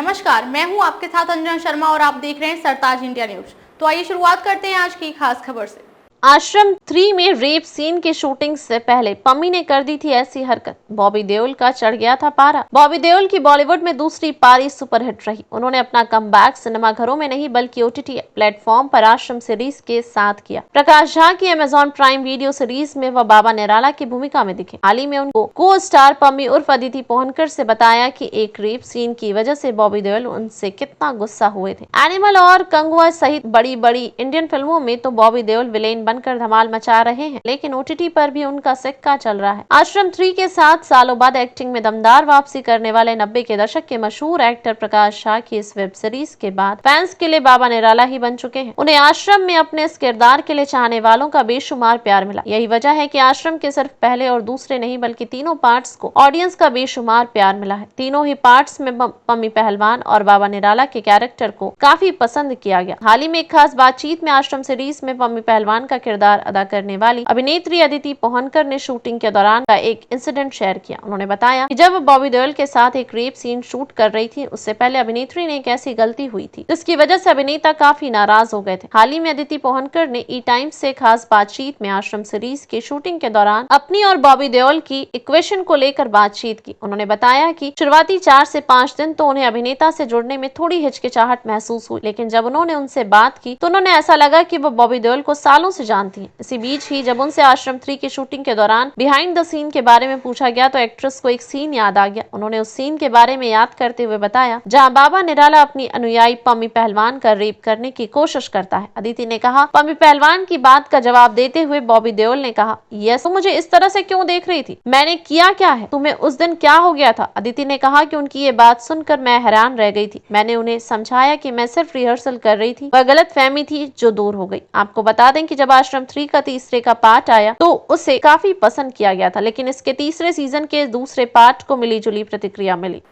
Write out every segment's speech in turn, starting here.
नमस्कार, मैं हूं आपके साथ अंजना शर्मा और आप देख रहे हैं सरताज इंडिया न्यूज। तो आइए शुरुआत करते हैं आज की खास खबर से। आश्रम 3 में रेप सीन की शूटिंग से पहले पम्मी ने कर दी थी ऐसी हरकत। बॉबी देओल का चढ़ गया था पारा। बॉबी देओल की बॉलीवुड में दूसरी पारी सुपरहिट रही। उन्होंने अपना कमबैक सिनेमाघरों में नहीं बल्कि ओटीटी प्लेटफॉर्म पर आश्रम सीरीज के साथ किया। प्रकाश झा की अमेजॉन प्राइम वीडियो सीरीज में वह बाबा निराला की भूमिका में दिखे। हाल ही में उनको को स्टार पम्मी उर्फ अदिति पोहनकर से बताया कि एक रेप सीन की वजह से बॉबी देओल उनसे कितना गुस्सा हुए थे। एनिमल और कंगुआ सहित बड़ी बड़ी इंडियन फिल्मों में तो बॉबी देओल विलेन बनकर धमाल मचा रहे हैं, लेकिन ओटीटी पर भी उनका सिक्का चल रहा है। आश्रम 3 के साथ सालों बाद एक्टिंग में दमदार वापसी करने वाले 90 के दशक के मशहूर एक्टर प्रकाश झा की इस वेब सीरीज के बाद फैंस के लिए बाबा निराला ही बन चुके हैं। उन्हें आश्रम में अपने इस किरदार के लिए चाहने वालों का बेशुमार प्यार मिला। यही वजह है कि आश्रम के सिर्फ पहले और दूसरे नहीं बल्कि तीनों पार्ट्स को ऑडियंस का बेशुमार प्यार मिला है। तीनों ही पार्ट्स में पम्मी पहलवान और बाबा निराला के कैरेक्टर को काफी पसंद किया गया। हाल ही में एक खास बातचीत में आश्रम सीरीज में पम्मी पहलवान का किरदार अदा करने वाली अभिनेत्री अदिति पोहनकर ने शूटिंग के दौरान का एक इंसिडेंट शेयर किया। उन्होंने बताया कि जब बॉबी देओल के साथ एक रेप सीन शूट कर रही थी, उससे पहले अभिनेत्री ने एक ऐसी गलती हुई थी जिसकी वजह से अभिनेता काफी नाराज हो गए थे। हाल ही में अदिति पोहनकर ने ई टाइम्स से खास बातचीत में आश्रम सीरीज की शूटिंग के दौरान अपनी और बॉबी देओल की इक्वेशन को लेकर बातचीत की। उन्होंने बताया कि शुरुआती 4 से 5 दिन तो उन्हें अभिनेता से जुड़ने में थोड़ी हिचकिचाहट महसूस हुई, लेकिन जब उन्होंने उनसे बात की तो उन्होंने ऐसा लगा कि वो बॉबी देओल को सालों से जानती है। इसी बीच ही जब उनसे आश्रम 3 की शूटिंग के दौरान बिहाइंड द सीन के बारे में पूछा गया तो एक्ट्रेस को एक सीन याद आ गया। उन्होंने उस सीन के बारे में याद करते हुए बताया जहां बाबा निराला अपनी अनुयायी पम्मी पहलवान का रेप करने की कोशिश करता है। अदिति ने कहा, पम्मी पहलवान की बात का जवाब देते हुए बॉबी देओल ने कहा, यस, तो मुझे इस तरह से क्यों देख रही थी? मैंने किया क्या है? तुम्हें उस दिन क्या हो गया था? अदिति ने कहा कि उनकी ये बात सुनकर मैं हैरान रह गई थी। मैंने उन्हें समझाया कि मैं सिर्फ रिहर्सल कर रही थी, वह गलत फहमी थी जो दूर हो गई। आपको बता दें कि जब आश्रम 3 का तीसरे का पार्ट आया तो उसे काफी पसंद किया गया था, लेकिन इसके तीसरे सीजन के दूसरे पार्ट को मिली जुली प्रतिक्रिया मिली।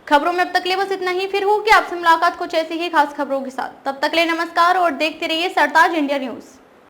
खबरों में अब तक ले बस इतना ही। फिर होगी आपसे मुलाकात कुछ ऐसी ही खास खबरों के साथ। तब तक ले नमस्कार और देखते रहिए सरताज इंडिया न्यूज।